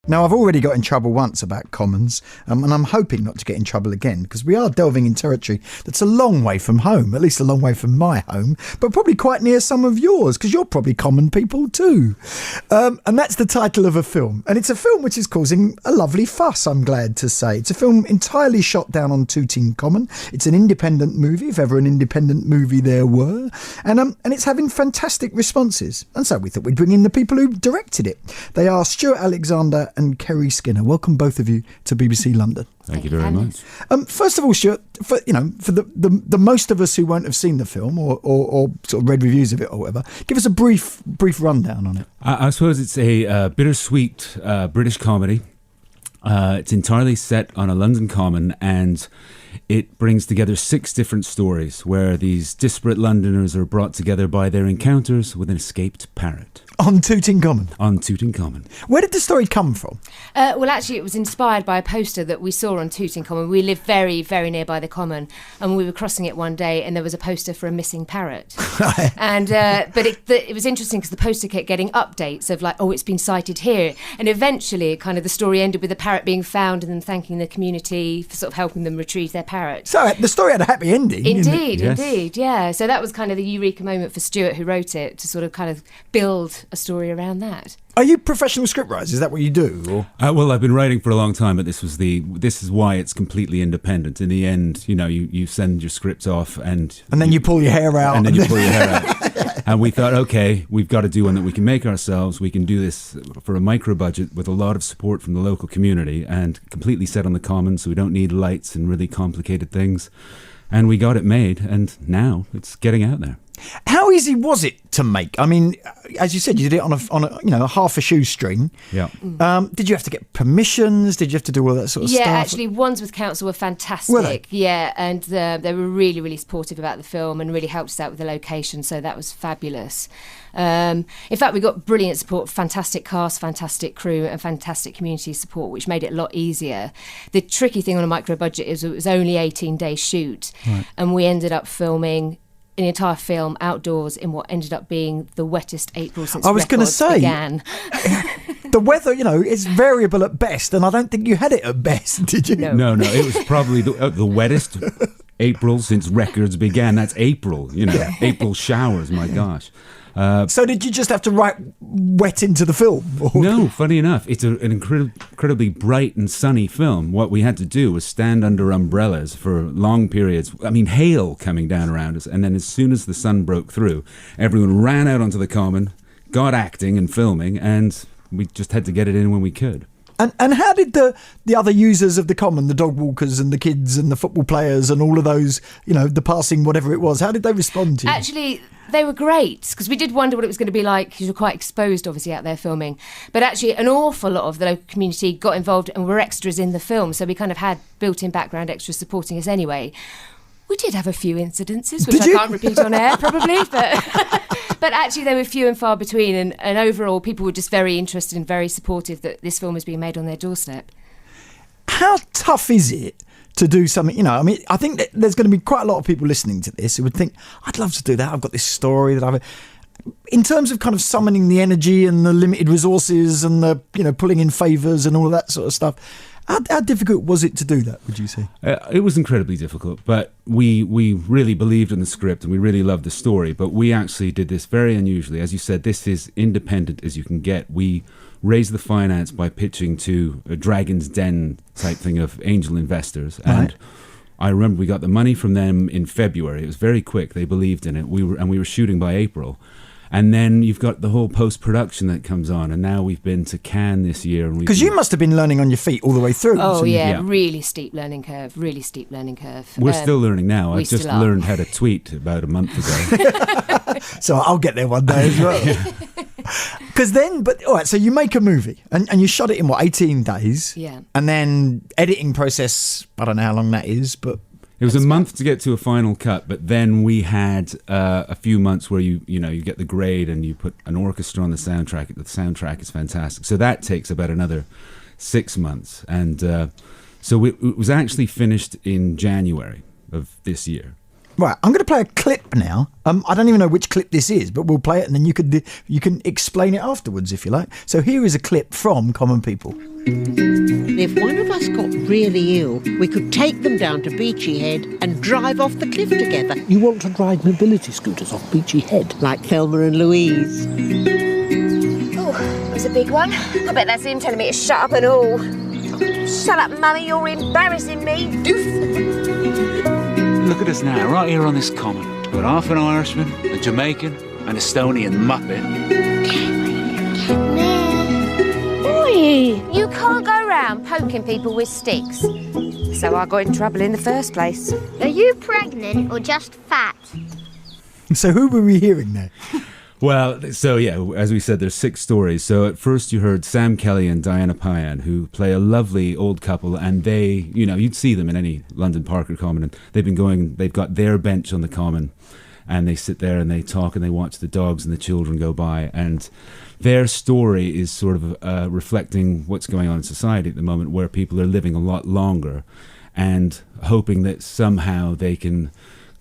Now, I've already got in trouble once about Commons, and I'm hoping not to get in trouble again, because we are delving in territory that's a long way from home, at least a long way from my home, but probably quite near some of yours, because you're probably common people too. And that's the title of a film. And it's a film which is causing a lovely fuss, I'm glad to say. It's a film entirely shot down on Tooting Common. It's an independent movie, if ever an independent movie there were. And it's having fantastic responses. And so we thought we'd bring in the people who directed it. They are Stuart Alexander and Kerry Skinner. Welcome both of you to BBC London. Thank you very much. First of all, Stuart, for the most of us who won't have seen the film or sort of read reviews of it or whatever, give us a brief rundown on it. I suppose it's a bittersweet British comedy. It's entirely set on a London common, and it brings together 6 different stories where these disparate Londoners are brought together by their encounters with an escaped parrot. On Tooting Common? On Tooting Common. Where did the story come from? Well, actually, it was inspired by a poster that we saw on Tooting Common. We live very, very nearby the common, and we were crossing it one day, and there was a poster for a missing parrot. And but it was interesting because the poster kept getting updates of like, oh, it's been sighted here, and eventually, kind of the story ended with the parrot being found and then thanking the community for sort of helping them retrieve their parrot. So the story had a happy ending. Indeed, yeah. So that was kind of the eureka moment for Stuart, who wrote it, to sort of kind of build a story around that. Are you professional scriptwriters? Is that what you do? Or? Well, I've been writing for a long time, but this is why it's completely independent. In the end, you send your script off and then you pull your hair out. And then you pull your hair out. And we thought, okay, we've got to do one that we can make ourselves. We can do this for a micro budget with a lot of support from the local community and completely set on the common, so we don't need lights and really complicated things. And we got it made, and now it's getting out there. How easy was it to make? I mean, as you said, you did it on a half a shoestring. Yeah. Did you have to get permissions? Did you have to do all that sort of stuff? Yeah, actually, ones with council were fantastic. Were they? Yeah, and they were really, really supportive about the film and really helped us out with the location. So that was fabulous. In fact, we got brilliant support, fantastic cast, fantastic crew, and fantastic community support, which made it a lot easier. The tricky thing on a micro budget is it was only 18-day shoot, right. And we ended up filming an entire film outdoors in what ended up being the wettest April since records began. The weather, is variable at best, and I don't think you had it at best, did you? No, it was probably the wettest April since records began. That's April, April showers, my gosh. So did you just have to write wet into the film? No, funny enough, it's an incredibly bright and sunny film. What we had to do was stand under umbrellas for long periods. I mean, hail coming down around us. And then as soon as the sun broke through, everyone ran out onto the common, got acting and filming, and we just had to get it in when we could. And how did the other users of the common, the dog walkers and the kids and the football players and all of those, the passing, whatever it was, how did they respond to you? Actually, they were great, because we did wonder what it was going to be like, because you're quite exposed, obviously, out there filming. But actually, an awful lot of the local community got involved and were extras in the film, so we kind of had built-in background extras supporting us anyway. We did have a few incidences, which I can't repeat on air, probably, but actually they were few and far between, and overall people were just very interested and very supportive that this film was being made on their doorstep. How tough is it to do something, I think that there's going to be quite a lot of people listening to this who would think, I'd love to do that, I've got this story that in terms of kind of summoning the energy and the limited resources and the, pulling in favours and all of that sort of stuff, how difficult was it to do that, would you say? It was incredibly difficult, but we really believed in the script and we really loved the story, but we actually did this very unusually. As you said, this is independent as you can get. We raised the finance by pitching to a Dragon's Den type thing of angel investors, and right. I remember we got the money from them in February. It was very quick. They believed in it. We were shooting by April. And then you've got the whole post-production that comes on, and now we've been to Cannes this year. Because you must have been learning on your feet all the way through. Oh, yeah, really steep learning curve. We're still learning now. I just learned how to tweet about a month ago. So I'll get there one day as well. Because all right, so you make a movie, and you shot it in, 18 days? Yeah. And then editing process, I don't know how long that is, but... It was a month to get to a final cut, but then we had a few months where you get the grade and you put an orchestra on the soundtrack. The soundtrack is fantastic. So that takes about another 6 months. And so it was actually finished in January of this year. Right, I'm going to play a clip now. I don't even know which clip this is, but we'll play it and then you can explain it afterwards if you like. So here is a clip from Common People. If one of us got really ill, we could take them down to Beachy Head and drive off the cliff together. You want to ride mobility scooters off Beachy Head? Like Thelma and Louise. Oh, that was a big one. I bet that's him telling me to shut up and all. Shut up, Mummy, you're embarrassing me. Doof. Look at us now, right here on this common. We've got half an Irishman, a Jamaican, and a Estonian muppet. You can't go around poking people with sticks. So I got in trouble in the first place. Are you pregnant or just fat? So who were we hearing there? Well, so yeah, as we said, there's 6 stories. So at first you heard Sam Kelly and Diana Payan, who play a lovely old couple, and they, you'd see them in any London park or common, and they've got their bench on the common, and they sit there and they talk and they watch the dogs and the children go by, and their story is sort of reflecting what's going on in society at the moment, where people are living a lot longer and hoping that somehow they can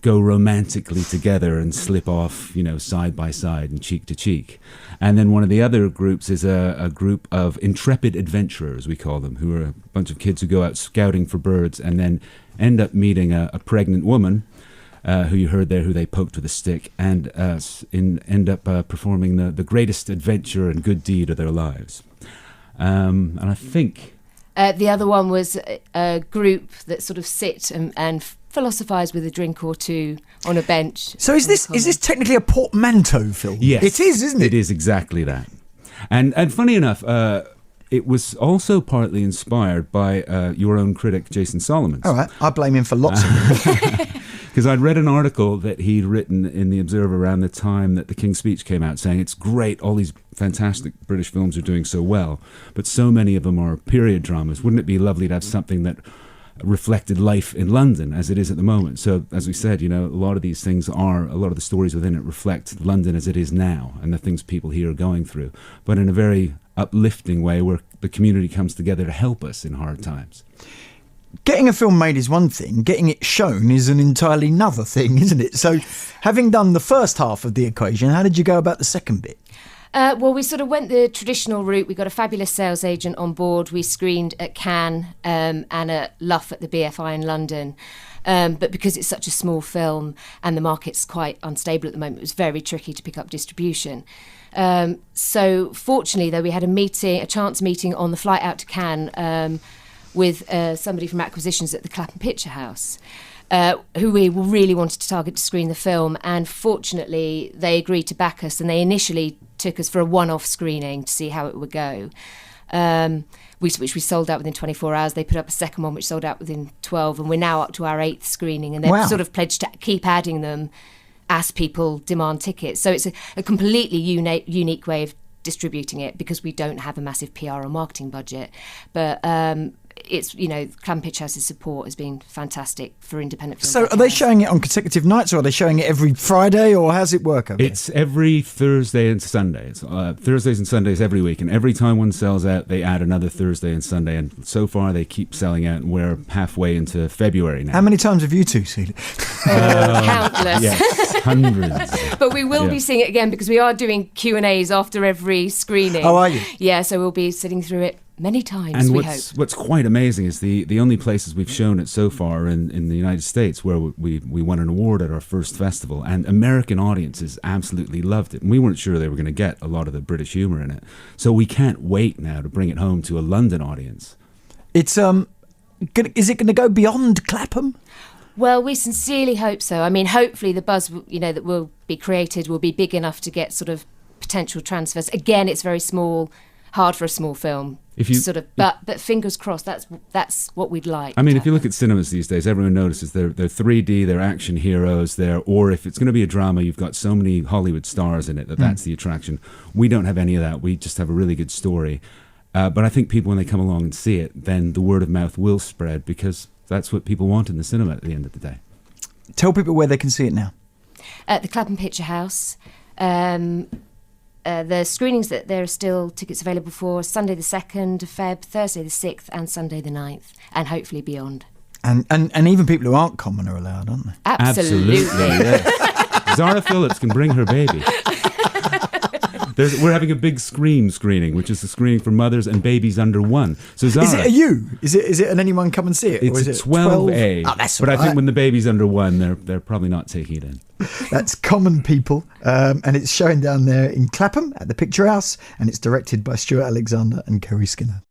go romantically together and slip off, side by side and cheek to cheek. And then one of the other groups is a group of intrepid adventurers, we call them, who are a bunch of kids who go out scouting for birds and then end up meeting a pregnant woman who you heard there, who they poked with a stick, and end up performing the greatest adventure and good deed of their lives. And I think... the other one was a group that sort of sit and philosophise with a drink or two on a bench. So is this technically a portmanteau film? Yes. It is, isn't it? It is exactly that. And funny enough, it was also partly inspired by your own critic, Jason Solomons. All right, I blame him for lots of things. Because I'd read an article that he'd written in The Observer around the time that The King's Speech came out, saying it's great, all these fantastic British films are doing so well, but so many of them are period dramas. Wouldn't it be lovely to have something that reflected life in London as it is at the moment? So, as we said, a lot of these things a lot of the stories within it reflect London as it is now and the things people here are going through, but in a very uplifting way where the community comes together to help us in hard times. Getting a film made is one thing, getting it shown is an entirely another thing, isn't it? So, having done the first half of the equation, how did you go about the second bit? Well, we sort of went the traditional route. We got a fabulous sales agent on board. We screened at Cannes and at Luff at the BFI in London. But because it's such a small film and the market's quite unstable at the moment, it was very tricky to pick up distribution. So fortunately, though, we had a chance meeting on the flight out to Cannes with somebody from acquisitions at the Clapham Picture House, who we really wanted to target to screen the film. And fortunately, they agreed to back us, and they initially took us for a one-off screening to see how it would go, which we sold out within 24 hours. They put up a second one, which sold out within 12, and we're now up to our 8th screening, and they've sort of pledged to keep adding them as people demand tickets. So it's a completely unique way of distributing it, because we don't have a massive PR or marketing budget. But it's, Clapham Picture House's support has been fantastic for independent films. So are they showing it on consecutive nights, or are they showing it every Friday, or how's it work? It's every Thursday and Sunday. It's Thursdays and Sundays every week, and every time one sells out, they add another Thursday and Sunday, and so far they keep selling out, and we're halfway into February now. How many times have you two seen it? Countless. Yes, hundreds. But we will be seeing it again, because we are doing Q&As after every screening. Oh, are you? Yeah, so we'll be sitting through it many times, and we hope. What's quite amazing is the only places we've shown it so far in the United States, where we won an award at our first festival, and American audiences absolutely loved it. And we weren't sure they were going to get a lot of the British humour in it. So we can't wait now to bring it home to a London audience. It's is it going to go beyond Clapham? Well, we sincerely hope so. I mean, hopefully the buzz, that will be created will be big enough to get sort of potential transfers. Again, it's very small, hard for a small film. But fingers crossed, that's what we'd like. I mean, if you look at cinemas these days, everyone notices they're 3D, they're action heroes, or if it's going to be a drama, you've got so many Hollywood stars in it that's the attraction. We don't have any of that. We just have a really good story. But I think people, when they come along and see it, then the word of mouth will spread, because that's what people want in the cinema at the end of the day. Tell people where they can see it now. At the Clapham Picture House. The screenings that there are still tickets available for Sunday the 2nd of Feb, Thursday the 6th, and Sunday the 9th, and hopefully beyond. And even people who aren't common are allowed, aren't they? Absolutely. Yes. Zara Phillips can bring her baby. We're having a big screening, which is a screening for mothers and babies under 1. So Zara, is it a you? Is it an anyone come and see it? It's or is a it 12A. Oh, that's but all I think right. when the baby's under 1, they're probably not taking it in. That's Common People, and it's showing down there in Clapham at the Picture House, and it's directed by Stuart Alexander and Kerry Skinner.